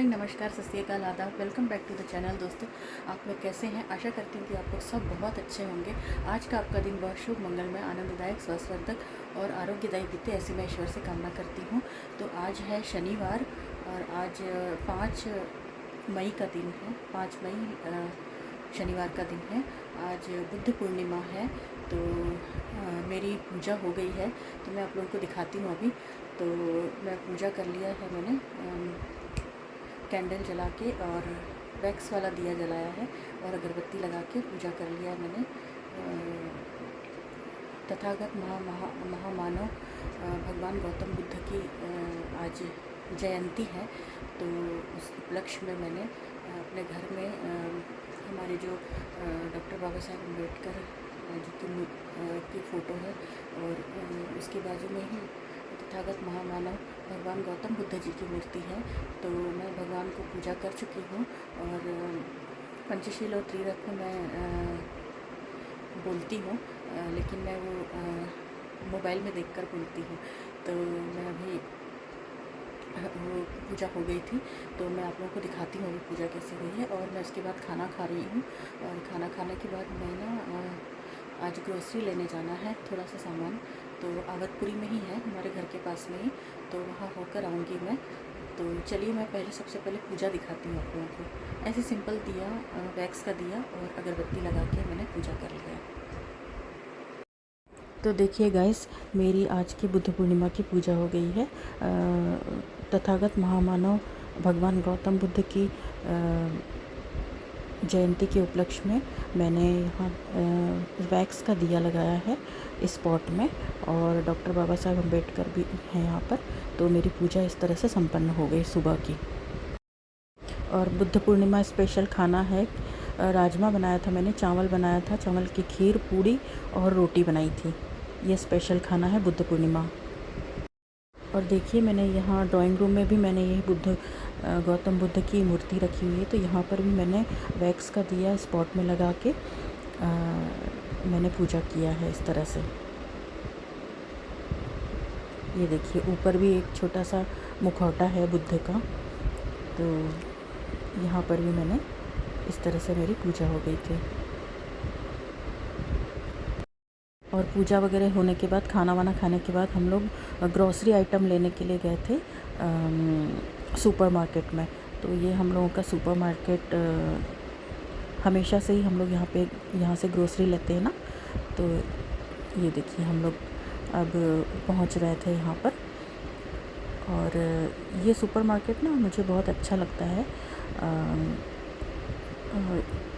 Morning, नमस्कार, सत श्री अकाल, आदाब। Welcome back to the channel. दोस्तों, आप लोग कैसे हैं? आशा करती हूँ कि आप लोग सब बहुत अच्छे होंगे। आज का आपका दिन बहुत शुभ, मंगलमय, आनंददायक, स्वास्थ्यवर्धक और आरोग्यदायी बीते, ऐसी मैं ईश्वर से कामना करती हूँ। तो आज है शनिवार और आज 5 मई का दिन है। 5 मई शनिवार का दिन है। आज बुद्ध पूर्णिमा है। तो मेरी पूजा हो गई है, तो मैं आप लोगों को दिखाती हूँ अभी। तो मैं पूजा कर लिया है मैंने, कैंडल जला के और वैक्स वाला दिया जलाया है और अगरबत्ती लगा के पूजा कर लिया है मैंने। तथागत महामानव भगवान गौतम बुद्ध की आज जयंती है। तो उस उपलक्ष्य में मैंने अपने घर में हमारे जो डॉक्टर बाबा साहेब अम्बेडकर जी की फ़ोटो है और उसके बाजू में ही तथागत महामानव भगवान गौतम बुद्ध जी की मूर्ति है। तो मैं भगवान को पूजा कर चुकी हूँ और पंचशील और त्रिरत्न मैं बोलती हूँ, लेकिन मैं वो मोबाइल में देखकर बोलती हूँ। तो मैं अभी वो पूजा हो गई थी, तो मैं आप लोगों को दिखाती हूँ अभी पूजा कैसे हुई है। और मैं उसके बाद खाना खा रही हूँ और खाना खाने के बाद मैं ना आज ग्रोसरी लेने जाना है, थोड़ा सा सामान। तो आवतपुरी में ही है, हमारे घर के पास में ही, तो वहाँ होकर आऊँगी मैं। तो चलिए, मैं सबसे पहले पूजा दिखाती हूँ आप लोगों को। ऐसे सिंपल दिया, वैक्स का दिया और अगरबत्ती लगा के मैंने पूजा कर लिया। तो देखिए गाइस, मेरी आज की बुद्ध पूर्णिमा की पूजा हो गई है। तथागत महामानव भगवान गौतम बुद्ध की जयंती के उपलक्ष्य में मैंने यहाँ वैक्स का दिया लगाया है इस पॉट में, और डॉक्टर बाबा साहेब अम्बेडकर भी हैं यहाँ पर। तो मेरी पूजा इस तरह से संपन्न हो गई सुबह की। और बुद्ध पूर्णिमा स्पेशल खाना है, राजमा बनाया था मैंने, चावल बनाया था, चावल की खीर, पूड़ी और रोटी बनाई थी। ये स्पेशल खाना है बुद्ध पूर्णिमा। और देखिए, मैंने यहाँ ड्राइंग रूम में भी मैंने ये गौतम बुद्ध की मूर्ति रखी हुई है। तो यहाँ पर भी मैंने वैक्स का दिया स्पॉट में लगा के मैंने पूजा किया है इस तरह से। ये देखिए, ऊपर भी एक छोटा सा मुखौटा है बुद्ध का। तो यहाँ पर भी मैंने इस तरह से मेरी पूजा हो गई थी। और पूजा वगैरह होने के बाद, खाना वाना खाने के बाद, हम लोग ग्रॉसरी आइटम लेने के लिए गए थे सुपर मार्केट में। तो ये हम लोगों का सुपर मार्केट हमेशा से ही हम लोग यहाँ से ग्रॉसरी लेते हैं ना। तो ये देखिए, हम लोग अब पहुँच रहे थे यहाँ पर। और ये सुपर मार्केट ना मुझे बहुत अच्छा लगता है।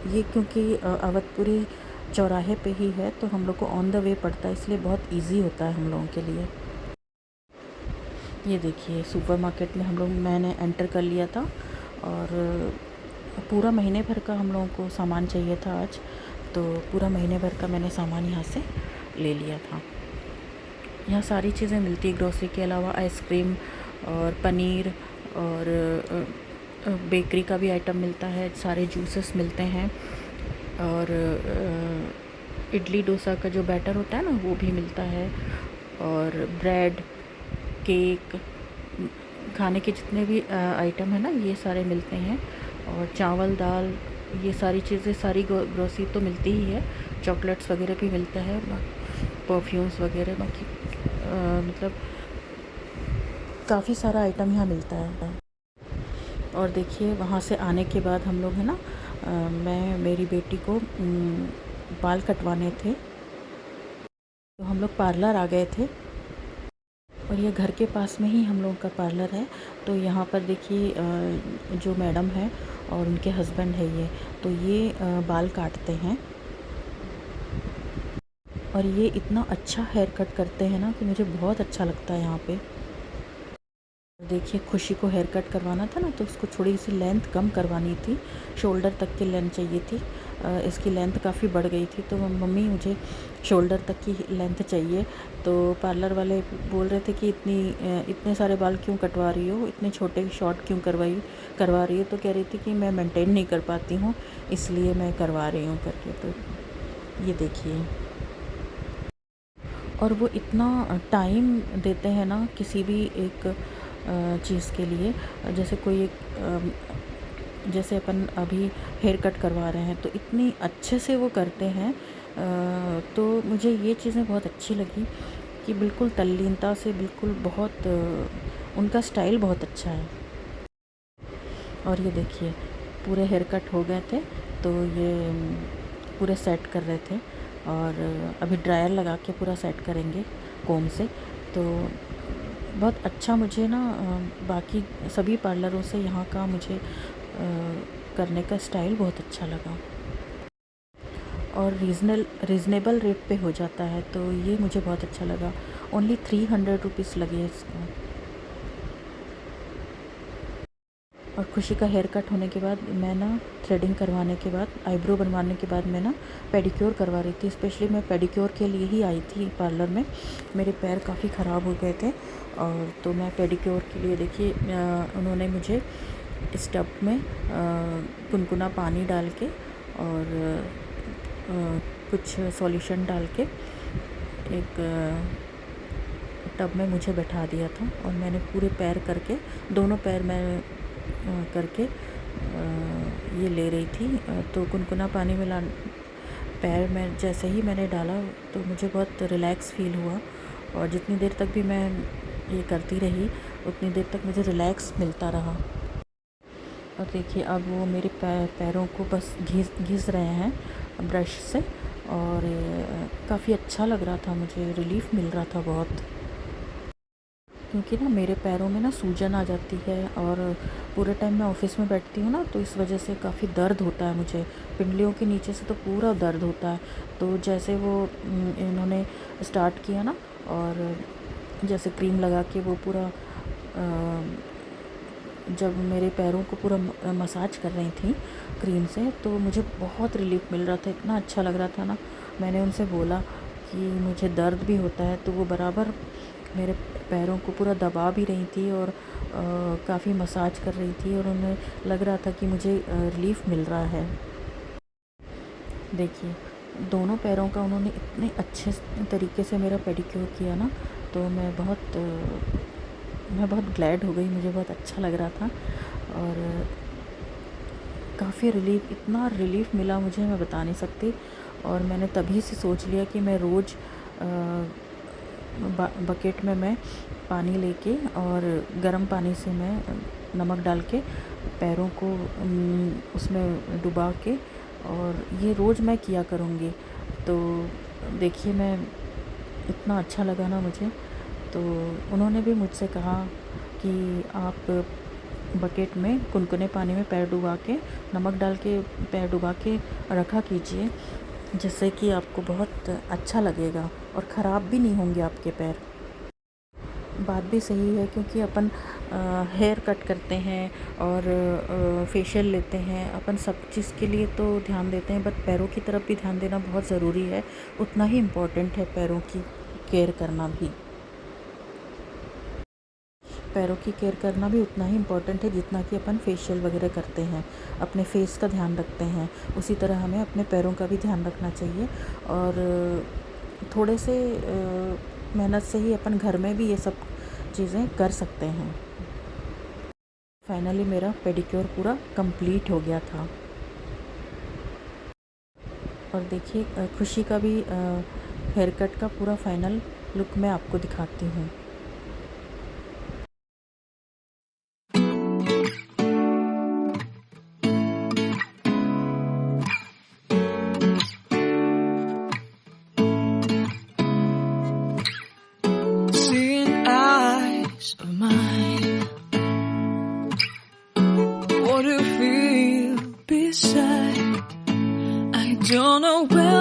ये क्योंकि अवधपुरी चौराहे पे ही है, तो हम लोग को ऑन द वे पड़ता है, इसलिए बहुत इजी होता है हम लोगों के लिए। ये देखिए, सुपर मार्केट में मैंने एंटर कर लिया था और पूरा महीने भर का हम लोगों को सामान चाहिए था आज। तो पूरा महीने भर का मैंने सामान यहाँ से ले लिया था। यहाँ सारी चीज़ें मिलती है ग्रोसरी के अलावा, आइसक्रीम और पनीर और बेकरी का भी आइटम मिलता है, सारे जूसेस मिलते हैं और इडली डोसा का जो बैटर होता है ना, वो भी मिलता है। और ब्रेड, केक, खाने के जितने भी आइटम है ना, ये सारे मिलते हैं। और चावल, दाल, ये सारी चीज़ें, सारी ग्रोसरी तो मिलती ही है। चॉकलेट्स वगैरह भी मिलता है, परफ्यूम्स वगैरह, बाकी मतलब काफ़ी सारा आइटम यहाँ मिलता है। और देखिए, वहाँ से आने के बाद हम लोग है ना, मेरी बेटी को बाल कटवाने थे, तो हम लोग पार्लर आ गए थे। और ये घर के पास में ही हम लोगों का पार्लर है। तो यहाँ पर देखिए, जो मैडम है और उनके हस्बैंड है ये, तो ये बाल काटते हैं और ये इतना अच्छा हेयर कट करते हैं ना कि मुझे बहुत अच्छा लगता है यहाँ पे। देखिए, खुशी को हेयर कट करवाना था ना, तो उसको थोड़ी सी लेंथ कम करवानी थी, शोल्डर तक की लेंथ चाहिए थी। इसकी लेंथ काफ़ी बढ़ गई थी, तो मम्मी मुझे शोल्डर तक की लेंथ चाहिए। तो पार्लर वाले बोल रहे थे कि इतने सारे बाल क्यों कटवा रही हो, इतने छोटे शॉर्ट क्यों करवा रही हो। तो कह रही थी कि मैं मेंटेन नहीं कर पाती हूँ, इसलिए मैं करवा रही हूँ करके। तो ये देखिए, और वो इतना टाइम देते हैं ना किसी भी एक चीज़ के लिए। जैसे कोई जैसे अपन अभी हेयर कट करवा रहे हैं तो इतनी अच्छे से वो करते हैं। तो मुझे ये चीज़ें बहुत अच्छी लगी कि बिल्कुल तल्लीनता से, बिल्कुल बहुत उनका स्टाइल बहुत अच्छा है। और ये देखिए पूरे हेयर कट हो गए थे, तो ये पूरे सेट कर रहे थे और अभी ड्रायर लगा के पूरा सेट करेंगे कोम से। तो बहुत अच्छा मुझे ना बाकी सभी पार्लरों से यहाँ का मुझे करने का स्टाइल बहुत अच्छा लगा और रीज़नेबल रेट पे हो जाता है, तो ये मुझे बहुत अच्छा लगा। ओनली 300 रुपीज़ लगे इसको। और खुशी का हेयर कट होने के बाद मैं ना थ्रेडिंग करवाने के बाद, आईब्रो बनवाने के बाद मैं ना पेडिक्योर करवा रही थी। स्पेशली मैं पेडिक्योर के लिए ही आई थी पार्लर में। मेरे पैर काफ़ी ख़राब हो गए थे और तो मैं पेडिक्योर के लिए, देखिए उन्होंने मुझे इस टब में गुनगुना पानी डाल के और कुछ सॉल्यूशन डाल के एक टब में मुझे बैठा दिया था और मैंने पूरे पैर करके, दोनों पैर मैं करके ये ले रही थी। तो गुनगुना पानी में पैर में जैसे ही मैंने डाला तो मुझे बहुत रिलैक्स फील हुआ और जितनी देर तक भी मैं ये करती रही उतनी देर तक मुझे रिलैक्स मिलता रहा। और देखिए अब वो मेरे पैरों को बस घिस रहे हैं ब्रश से और काफ़ी अच्छा लग रहा था, मुझे रिलीफ़ मिल रहा था बहुत। क्योंकि ना मेरे पैरों में ना सूजन आ जाती है और पूरे टाइम मैं ऑफ़िस में बैठती हूँ ना, तो इस वजह से काफ़ी दर्द होता है मुझे। पिंडलियों के नीचे से तो पूरा दर्द होता है। तो जैसे वो इन्होंने स्टार्ट किया ना और जैसे क्रीम लगा के वो पूरा जब मेरे पैरों को पूरा मसाज कर रही थी क्रीम से, तो मुझे बहुत रिलीफ़ मिल रहा था, इतना अच्छा लग रहा था ना। मैंने उनसे बोला कि मुझे दर्द भी होता है, तो वो बराबर मेरे पैरों को पूरा दबा भी रही थी और काफ़ी मसाज कर रही थी और उन्हें लग रहा था कि मुझे रिलीफ़ मिल रहा है। देखिए दोनों पैरों का उन्होंने इतने अच्छे तरीके से मेरा पेडिक्योर किया ना, तो मैं बहुत ग्लैड हो गई, मुझे बहुत अच्छा लग रहा था और काफ़ी रिलीफ़, इतना रिलीफ़ मिला मुझे मैं बता नहीं सकती। और मैंने तभी से सोच लिया कि मैं रोज़ बकेट में मैं पानी लेके और गर्म पानी से मैं नमक डाल के पैरों को उसमें डुबा के और ये रोज़ मैं किया करूँगी। तो देखिए मैं इतना अच्छा लगा ना मुझे, तो उन्होंने भी मुझसे कहा कि आप बकेट में गुनगुने पानी में पैर डुबा के, नमक डाल के पैर डुबा के रखा कीजिए, जिससे कि आपको बहुत अच्छा लगेगा और ख़राब भी नहीं होंगे आपके पैर। बात भी सही है क्योंकि अपन हेयर कट करते हैं और फेशियल लेते हैं, अपन सब चीज़ के लिए तो ध्यान देते हैं, बट पैरों की तरफ भी ध्यान देना बहुत ज़रूरी है। उतना ही इम्पोर्टेंट है पैरों की केयर करना भी। पैरों की केयर करना भी उतना ही इम्पोर्टेंट है जितना कि अपन फेशियल वगैरह करते हैं, अपने फेस का ध्यान रखते हैं, उसी तरह हमें अपने पैरों का भी ध्यान रखना चाहिए। और थोड़े से मेहनत से ही अपन घर में भी ये सब चीज़ें कर सकते हैं। फाइनली मेरा पेडिक्योर पूरा कंप्लीट हो गया था और देखिए खुशी का भी हेयर कट का पूरा फाइनल लुक मैं आपको दिखाती हूँ।